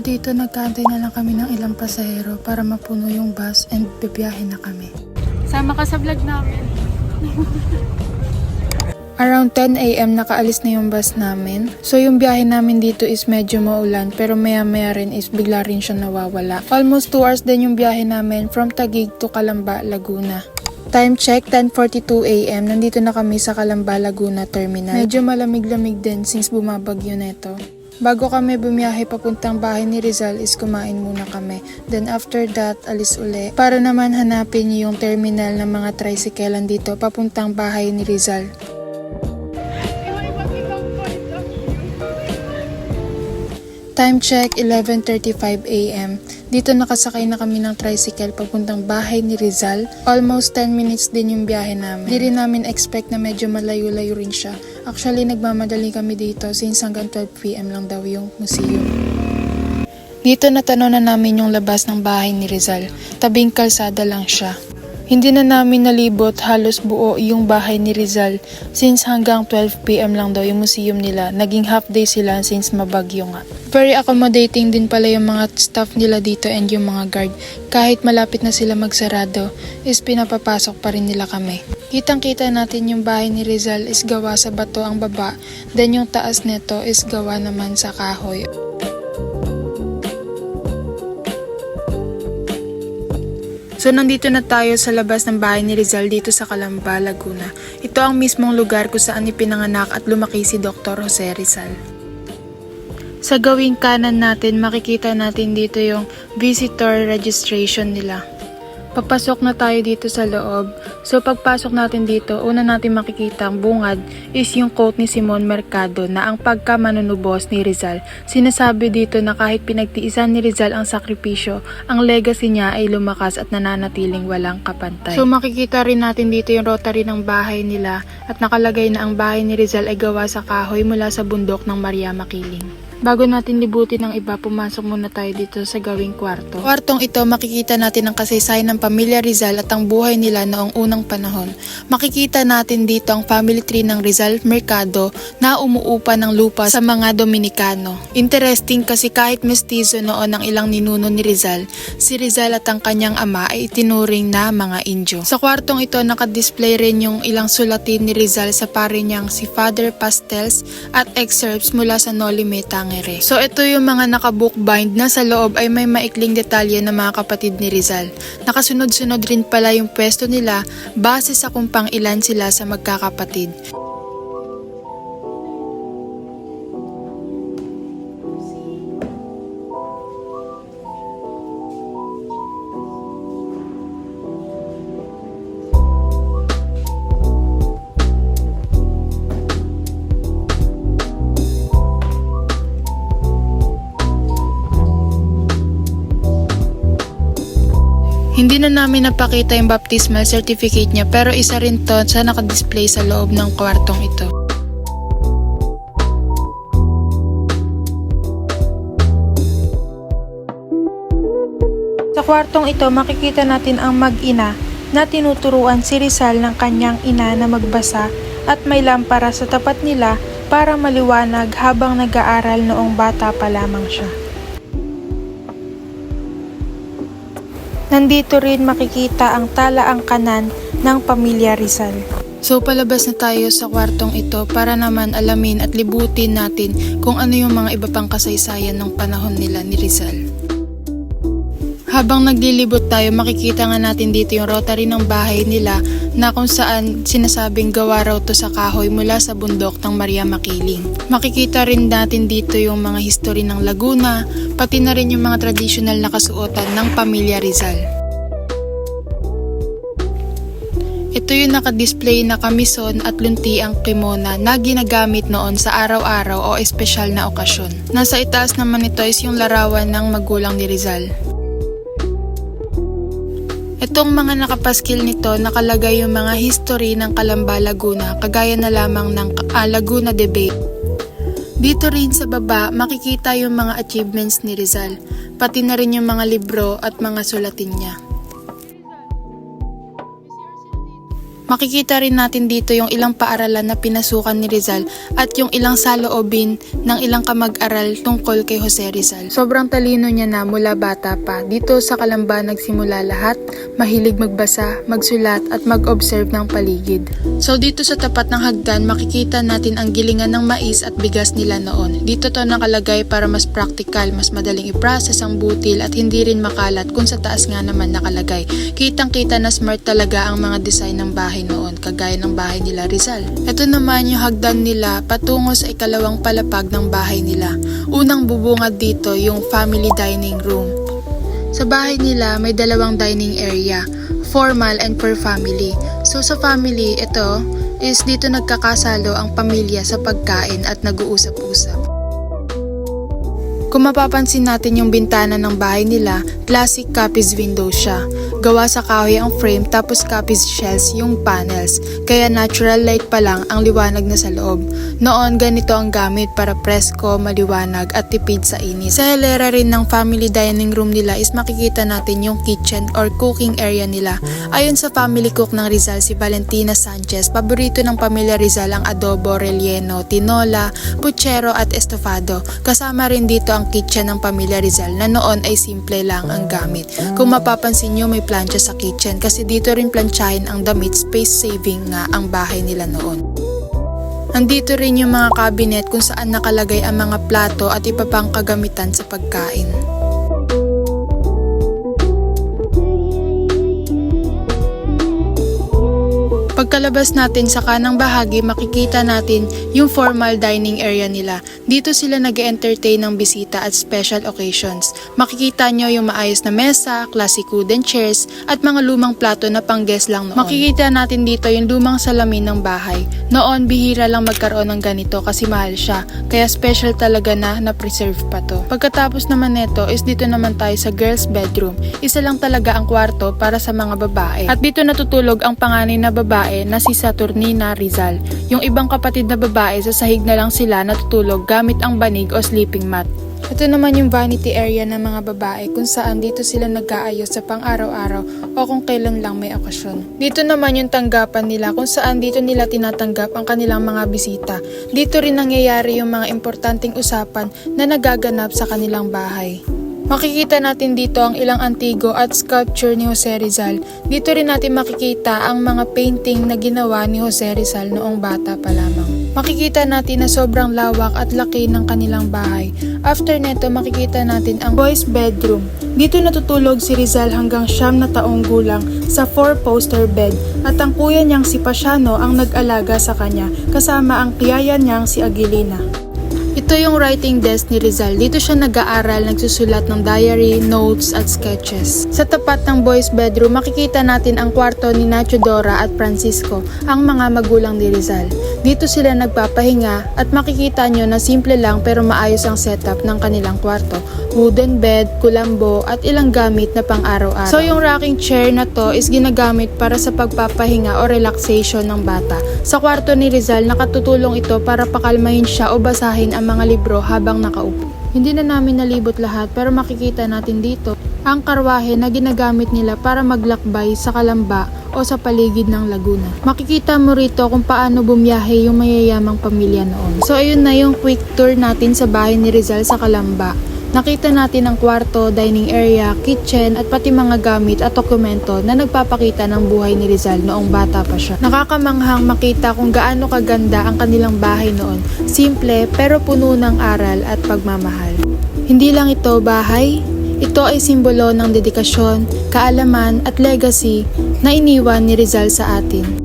dito, nagkaantay na lang kami ng ilang pasahero para mapuno yung bus and bibiyahe na kami. Sama ka sa vlog namin. Around 10 AM nakaalis na yung bus namin. So yung biyahe namin dito is medyo maulan pero maya rin is bigla rin siya nawawala. Almost 2 hours din yung biyahe namin from Taguig to Calamba, Laguna. Time check, 10:42 AM. Nandito na kami sa Calamba, Laguna Terminal. Medyo malamig-lamig din since bumabagyo neto. Bago kami bumiyahe papuntang bahay ni Rizal is kumain muna kami. Then after that, alis uli. Para naman hanapin yung terminal ng mga tricycle dito papuntang bahay ni Rizal. Time check, 11:35 AM. Dito nakasakay na kami ng tricycle papuntang bahay ni Rizal. Almost 10 minutes din yung biyahe namin. Di rin namin expect na medyo malayo-layo rin siya. Actually, nagmamadali kami dito since hanggang 12 PM lang daw yung museum. Dito natanaw na namin yung labas ng bahay ni Rizal. Tabing kalsada lang siya. Hindi na namin nalibot halos buo yung bahay ni Rizal since hanggang 12 PM lang daw yung museum nila. Naging half day sila since mabagyo nga. Very accommodating din pala yung mga staff nila dito and yung mga guard. Kahit malapit na sila magsarado, is pinapapasok pa rin nila kami. Kitang-kita natin yung bahay ni Rizal is gawa sa bato ang baba, then yung taas neto is gawa naman sa kahoy. So nandito na tayo sa labas ng bahay ni Rizal dito sa Calamba, Laguna. Ito ang mismong lugar kung saan ipinanganak at lumaki si Dr. Jose Rizal. Sa gawing kanan natin, makikita natin dito yung visitor registration nila. Papasok na tayo dito sa loob. So pagpasok natin dito, una natin makikita ang bungad is yung quote ni Simon Mercado na ang pagkamanunubos ni Rizal. Sinasabi dito na kahit pinagtiisan ni Rizal ang sakripisyo, ang legacy niya ay lumakas at nananatiling walang kapantay. So makikita rin natin dito yung rotary ng bahay nila at nakalagay na ang bahay ni Rizal ay gawa sa kahoy mula sa bundok ng Maria Makiling. Bago natin libutin ang iba, pumasok muna tayo dito sa gawing kwarto. Kwartong ito, makikita natin ang kasaysayan ng pamilya Rizal at ang buhay nila noong unang panahon. Makikita natin dito ang family tree ng Rizal Mercado na umuupa ng lupa sa mga Dominikano. Interesting kasi kahit mestizo noon ang ilang ninuno ni Rizal, si Rizal at ang kanyang ama ay itinuring na mga Indio. Sa kwartong ito, nakadisplay rin yung ilang sulatin ni Rizal sa pare niyang si Father Pastels at excerpts mula sa Noli Me Tangere. So ito yung mga nakabookbind na sa loob ay may maikling detalye ng mga kapatid ni Rizal. Nakasunod-sunod rin pala yung pwesto nila base sa kung pang ilan sila sa magkakapatid. Hindi na namin napakita yung baptismal certificate niya pero isa rin to sa nakadisplay sa loob ng kwartong ito. Sa kwartong ito makikita natin ang mag-ina na tinuturuan si Rizal ng kanyang ina na magbasa at may lampara sa tapat nila para maliwanag habang nag-aaral noong bata pa lamang siya. Nandito rin makikita ang talaang kanan ng pamilya Rizal. So palabas na tayo sa kwartong ito para naman alamin at libutin natin kung ano yung mga iba pang kasaysayan ng panahon nila ni Rizal. Habang naglilibot tayo, makikita nga natin dito yung rotary ng bahay nila na kung saan sinasabing gawa raw to sa kahoy mula sa bundok ng Maria Makiling. Makikita rin natin dito yung mga history ng Laguna, pati na rin yung mga traditional na kasuotan ng pamilya Rizal. Ito yung nakadisplay na kamison at lunti ang kimona na ginagamit noon sa araw-araw o espesyal na okasyon. Nasa itaas naman ito is yung larawan ng magulang ni Rizal. Itong mga nakapaskil nito, nakalagay yung mga history ng Calamba, Laguna, kagaya na lamang ng Laguna Debate. Dito rin sa baba, makikita yung mga achievements ni Rizal, pati na rin yung mga libro at mga sulatin niya. Makikita rin natin dito yung ilang paaralan na pinasukan ni Rizal at yung ilang saloobin ng ilang kamag-aral tungkol kay Jose Rizal. Sobrang talino niya na mula bata pa. Dito sa Calamba nagsimula lahat, mahilig magbasa, magsulat at mag-observe ng paligid. So dito sa tapat ng hagdan makikita natin ang gilingan ng mais at bigas nila noon. Dito to nakalagay para mas practical, mas madaling i-process ang butil at hindi rin makalat kung sa taas nga naman nakalagay. Kitang-kita na smart talaga ang mga design ng bahay noon, kagaya ng bahay nila Rizal. Ito naman yung hagdan nila patungo sa ikalawang palapag ng bahay nila. Unang bubungad dito yung family dining room. Sa bahay nila may dalawang dining area, formal and per family. So sa family, ito is dito nagkakasalo ang pamilya sa pagkain at nag-uusap-usap. Kung mapapansin natin yung bintana ng bahay nila, classic Capiz window siya. Gawa sa kahoy ang frame tapos Capiz shells yung panels, kaya natural light pa lang ang liwanag na sa loob. Noon ganito ang gamit para presko, maliwanag at tipid sa init. Sa hilera rin ng family dining room nila is makikita natin yung kitchen or cooking area nila. Ayon sa family cook ng Rizal si Valentina Sanchez, paborito ng pamilya Rizal ang adobo, relleno, tinola, puchero at estofado. Kasama rin dito ang kitchen ng pamilya Rizal na noon ay simple lang ang gamit. Kung mapapansin nyo may plancha sa kitchen kasi dito rin planchahin ang damit, space saving nga ang bahay nila noon. Nandito rin yung mga cabinet kung saan nakalagay ang mga plato at iba pang kagamitan sa pagkain. Pagkalabas natin sa kanang bahagi, makikita natin yung formal dining area nila. Dito sila nag-entertain ng bisita at special occasions. Makikita nyo yung maayos na mesa, classic wooden chairs, at mga lumang plato na pang-guest lang noon. Makikita natin dito yung lumang salamin ng bahay. Noon, bihira lang magkaroon ng ganito kasi mahal siya, kaya special talaga na preserve pa to. Pagkatapos naman neto is dito naman tayo sa girls bedroom. Isa lang talaga ang kwarto para sa mga babae. At dito natutulog ang panganay na babae na si Saturnina Rizal. Yung ibang kapatid na babae sa sahig na lang sila natutulog gamit ang banig o sleeping mat. Ito naman yung vanity area ng mga babae kung saan dito sila nag-aayos sa pang-araw-araw o kung kailan lang may okasyon. Dito naman yung tanggapan nila kung saan dito nila tinatanggap ang kanilang mga bisita. Dito rin nangyayari yung mga importanteng usapan na nagaganap sa kanilang bahay. Makikita natin dito ang ilang antigo at sculpture ni Jose Rizal. Dito rin natin makikita ang mga painting na ginawa ni Jose Rizal noong bata pa lamang. Makikita natin na sobrang lawak at laki ng kanilang bahay. After neto makikita natin ang boys bedroom. Dito natutulog si Rizal hanggang 9 na taong gulang sa 4-poster bed at ang kuya niyang si Pasiano ang nag-alaga sa kanya kasama ang tiyaya niyang si Aguilina. Ito yung writing desk ni Rizal. Dito siya nag-aaral, nagsusulat ng diary, notes at sketches. Sa tapat ng boys bedroom, makikita natin ang kwarto ni Nacho Dora at Francisco, ang mga magulang ni Rizal. Dito sila nagpapahinga at makikita nyo na simple lang pero maayos ang setup ng kanilang kwarto. Wooden bed, kulambo at ilang gamit na pang araw-araw. So yung rocking chair na to is ginagamit para sa pagpapahinga o relaxation ng bata. Sa kwarto ni Rizal, nakatutulong ito para pakalmahin siya o basahin ang mga libro habang nakaupo. Hindi na namin nalibot lahat pero makikita natin dito ang karwahe na ginagamit nila para maglakbay sa Calamba o sa paligid ng Laguna. Makikita mo rito kung paano bumiyahe yung mayayamang pamilya noon. So ayun na yung quick tour natin sa bahay ni Rizal sa Calamba. Nakita natin ang kwarto, dining area, kitchen at pati mga gamit at dokumento na nagpapakita ng buhay ni Rizal noong bata pa siya. Nakakamanghang makita kung gaano kaganda ang kanilang bahay noon. Simple pero puno ng aral at pagmamahal. Hindi lang ito bahay, ito ay simbolo ng dedikasyon, kaalaman at legacy na iniwan ni Rizal sa atin.